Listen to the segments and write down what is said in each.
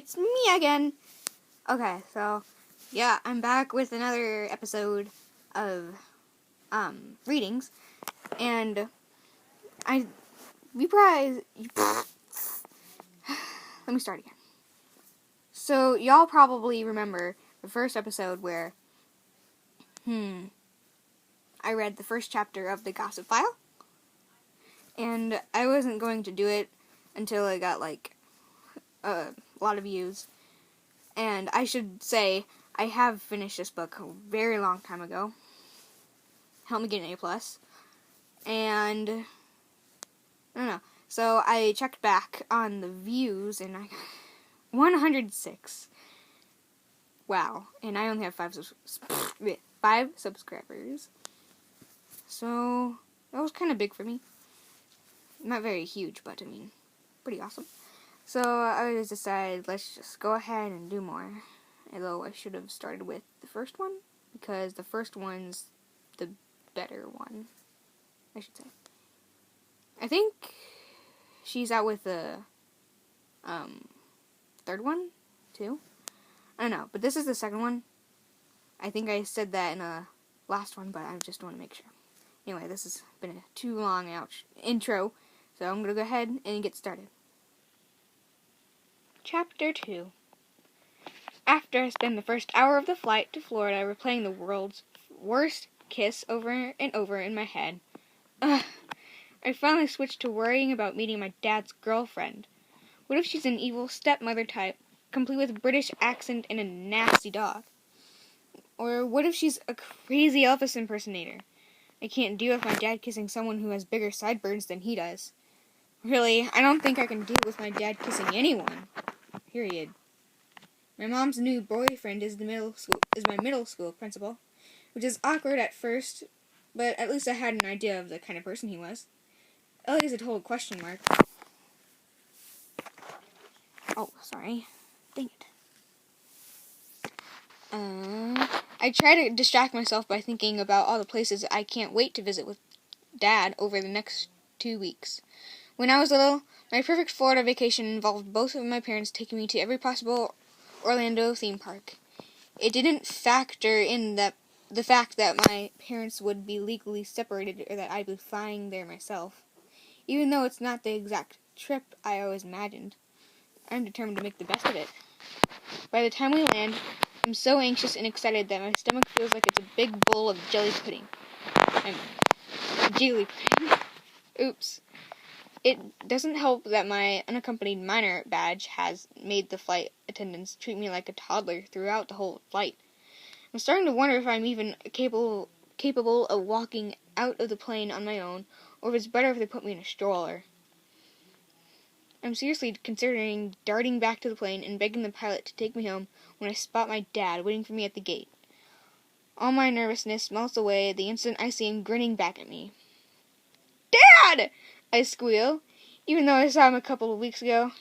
it's me again. Okay, so, yeah, I'm back with another episode of, readings, and let me start again. So, y'all probably remember the first episode where, I read the first chapter of the Gossip File, and I wasn't going to do it until I got, a lot of views. And I should say, I have finished this book a very long time ago. Helped me get an A+. And, I don't know. So I checked back on the views, and I got 106. Wow. And I only have 5 subscribers. So, that was kind of big for me. Not very huge, but, pretty awesome. So, I just decided, let's just go ahead and do more. Although I should have started with the first one, because the first one's the better one, I should say. I think she's out with the third one, too. I don't know, but this is the second one. I think I said that in the last one, but I just want to make sure. Anyway, this has been a too long intro, so I'm going to go ahead and get started. Chapter 2. After I spent the first hour of the flight to Florida replaying the world's worst kiss over and over in my head, I finally switched to worrying about meeting my dad's girlfriend. What if she's an evil stepmother type, complete with a British accent and a nasty dog? Or what if she's a crazy Elvis impersonator? I can't deal with my dad kissing someone who has bigger sideburns than he does. Really, I don't think I can deal with my dad kissing anyone. Period. My mom's new boyfriend is my middle school principal, which is awkward at first, but at least I had an idea of the kind of person he was. Ellie is a total question mark. Oh, sorry. Dang it. I try to distract myself by thinking about all the places I can't wait to visit with Dad over the next 2 weeks. When I was little, my perfect Florida vacation involved both of my parents taking me to every possible Orlando theme park. It didn't factor in the fact that my parents would be legally separated or that I'd be flying there myself. Even though it's not the exact trip I always imagined, I'm determined to make the best of it. By the time we land, I'm so anxious and excited that my stomach feels like it's a big bowl of jelly pudding. Oops. It doesn't help that my unaccompanied minor badge has made the flight attendants treat me like a toddler throughout the whole flight. I'm starting to wonder if I'm even capable of walking out of the plane on my own, or if it's better if they put me in a stroller. I'm seriously considering darting back to the plane and begging the pilot to take me home when I spot my dad waiting for me at the gate. All my nervousness melts away the instant I see him grinning back at me. "Dad!" I squeal, even though I saw him a couple of weeks ago.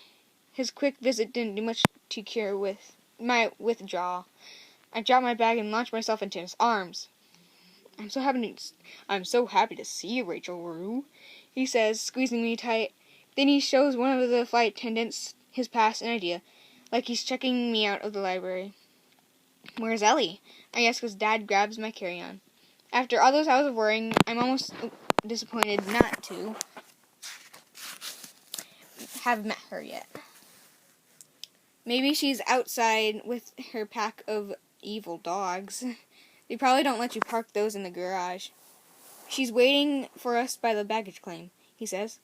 His quick visit didn't do much to cure with my withdrawal. I drop my bag and launch myself into his arms. I'm so happy to see you, Rachel Rue," he says, squeezing me tight. Then he shows one of the flight attendants his pass and idea, like he's checking me out of the library. "Where's Ellie?" I ask as Dad grabs my carry-on. After all those hours of worrying, I'm almost disappointed not to have met her yet. Maybe she's outside with her pack of evil dogs. They probably don't let you park those in the garage. "She's waiting for us by the baggage claim," he says.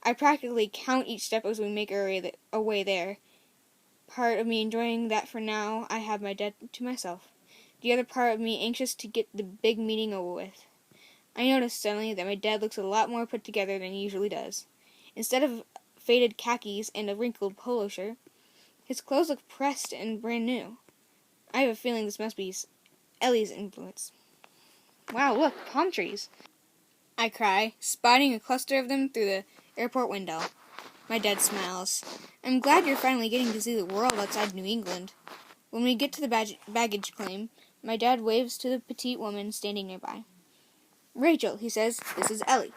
I practically count each step as we make our way there. Part of me enjoying that for now I have my dad to myself. The other part of me anxious to get the big meeting over with. I notice suddenly that my dad looks a lot more put together than he usually does. Instead of faded khakis and a wrinkled polo shirt, his clothes look pressed and brand new. I have a feeling this must be Ellie's influence. "Wow, look, palm trees!" I cry, spotting a cluster of them through the airport window. My dad smiles. "I'm glad you're finally getting to see the world outside New England." When we get to the baggage claim, my dad waves to the petite woman standing nearby. "Rachel," he says, "this is Ellie."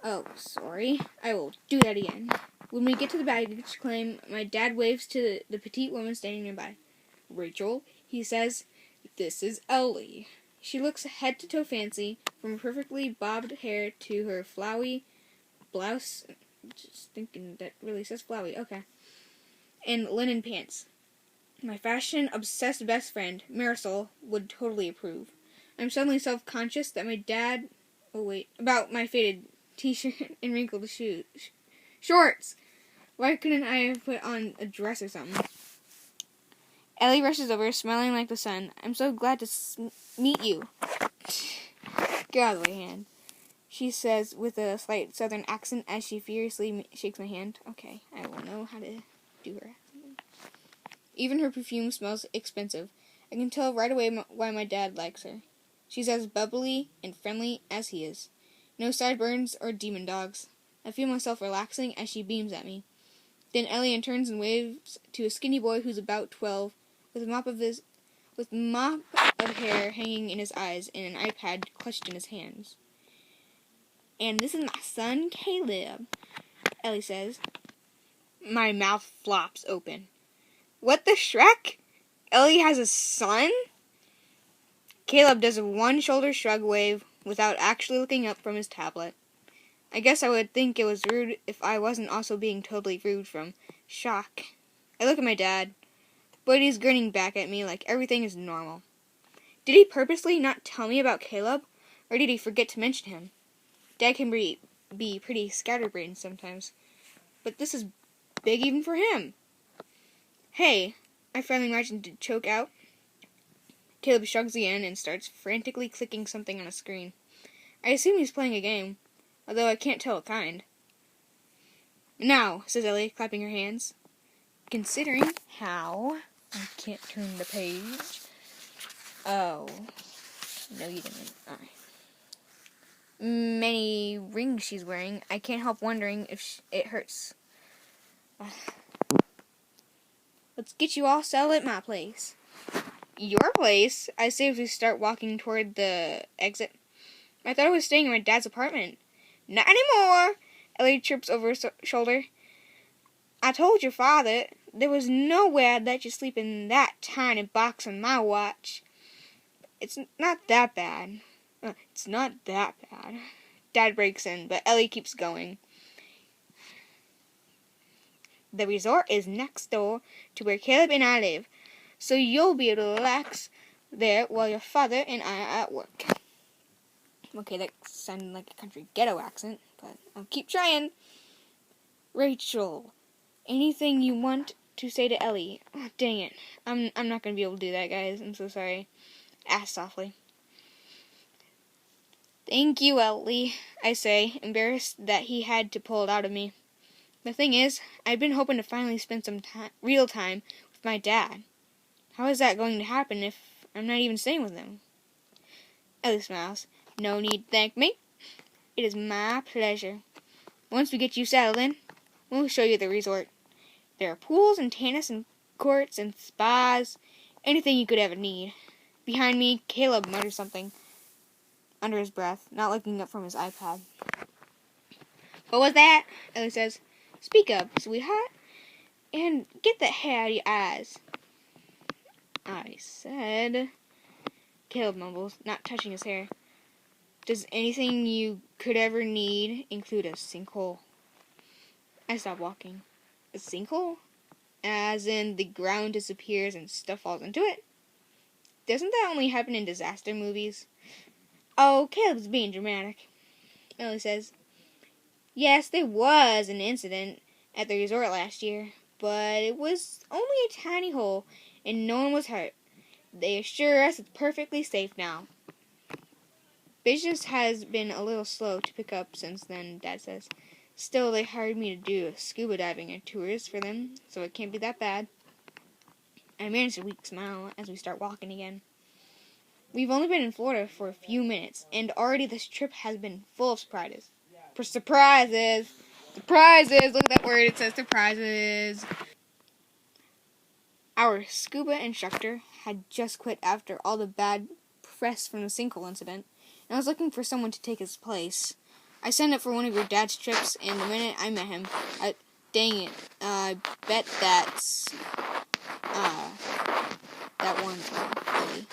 "Oh, sorry. I will do that again." When we get to the baggage claim, my dad waves to the petite woman standing nearby. Rachel, he says, this is Ellie. She looks head to toe fancy, from her perfectly bobbed hair to her flowy blouse. Just thinking that really says flowy. Okay. And linen pants. My fashion-obsessed best friend, Marisol, would totally approve. I'm suddenly self-conscious that my dad... about my faded t-shirt and wrinkled shorts. Why couldn't I have put on a dress or something? Ellie rushes over, smiling like the sun. I'm so glad to meet you. Get out of the way, hand. She says with a slight southern accent as she furiously shakes my hand. Okay, I will know how to do her accent. Even her perfume smells expensive. I can tell right away why my dad likes her. She's as bubbly and friendly as he is. No sideburns or demon dogs. I feel myself relaxing as she beams at me. Then Ellie turns and waves to a skinny boy who's about 12, with a mop of hair hanging in his eyes and an iPad clutched in his hands. And this is my son, Caleb, Ellie says. My mouth flops open. What the Shrek? Ellie has a son? Caleb does a one-shoulder shrug wave without actually looking up from his tablet. I guess I would think it was rude if I wasn't also being totally rude from shock. I look at my dad, but he's grinning back at me like everything is normal. Did he purposely not tell me about Caleb, or did he forget to mention him? Dad can be pretty scatterbrained sometimes, but this is big even for him. Hey, I finally managed to choke out. Caleb shrugs again and starts frantically clicking something on a screen. I assume he's playing a game, although I can't tell what kind. Now, says Ellie, clapping her hands. Considering how... I can't turn the page. Oh. No, you didn't. Alright. Many rings she's wearing, I can't help wondering if it hurts. Let's get you all settled at my place. Your place? I say as we start walking toward the exit. I thought I was staying in my dad's apartment. Not anymore! Ellie trips over her shoulder. I told your father there was no way I'd let you sleep in that tiny box on my watch. It's not that bad. It's not that bad. Dad breaks in, but Ellie keeps going. The resort is next door to where Caleb and I live, so you'll be able to relax there while your father and I are at work. Okay, that sounded like a country ghetto accent, but I'll keep trying. Rachel, anything you want to say to Ellie? Oh, dang it. I'm not going to be able to do that, guys. I'm so sorry. Ask softly. Thank you, Ellie, I say, embarrassed that he had to pull it out of me. The thing is, I'd been hoping to finally spend some real time with my dad. How is that going to happen if I'm not even staying with him? Ellie smiles. No need to thank me. It is my pleasure. Once we get you settled in, we'll show you the resort. There are pools and tennis and courts and spas, anything you could ever need. Behind me, Caleb mutters something under his breath, not looking up from his iPad. What was that? Ellie says. Speak up, sweetheart, and get that hair out of your eyes. I said... Caleb mumbles, not touching his hair. Does anything you could ever need include a sinkhole? I stop walking. A sinkhole? As in the ground disappears and stuff falls into it? Doesn't that only happen in disaster movies? Oh, Caleb's being dramatic, Ellie says. Yes, there was an incident at the resort last year, but it was only a tiny hole, and no one was hurt. They assure us it's perfectly safe now. Business has been a little slow to pick up since then, Dad says. Still, they hired me to do scuba diving and tours for them, so it can't be that bad. I manage a weak smile as we start walking again. We've only been in Florida for a few minutes, and already this trip has been full of surprises. Surprises! Surprises! Look at that word, it says surprises. Our scuba instructor had just quit after all the bad press from the sinkhole incident, and I was looking for someone to take his place. I signed up for one of your dad's trips, and the minute I met him, Dang it. I bet that's, that one, really.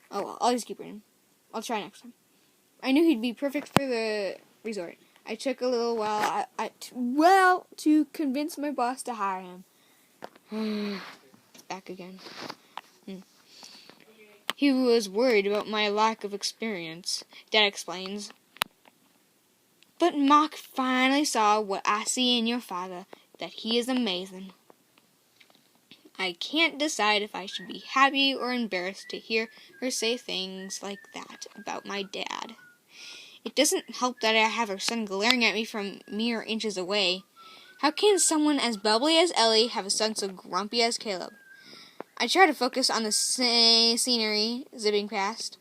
Oh well, I'll just keep reading. I'll try next time. I knew he'd be perfect for the resort. I took a little while, to convince my boss to hire him. It's back again. He was worried about my lack of experience, Dad explains. But Mark finally saw what I see in your father, that he is amazing. I can't decide if I should be happy or embarrassed to hear her say things like that about my dad. It doesn't help that I have her son glaring at me from mere inches away. How can someone as bubbly as Ellie have a son so grumpy as Caleb? I try to focus on the scenery zipping past.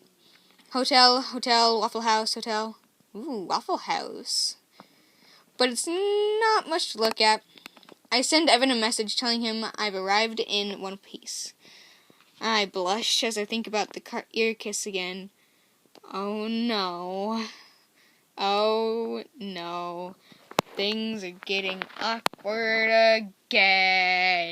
Hotel, Waffle House, hotel. Ooh, Waffle House. But it's not much to look at. I send Evan a message telling him I've arrived in one piece. I blush as I think about the ear kiss again. Oh no. Oh no. Things are getting awkward again.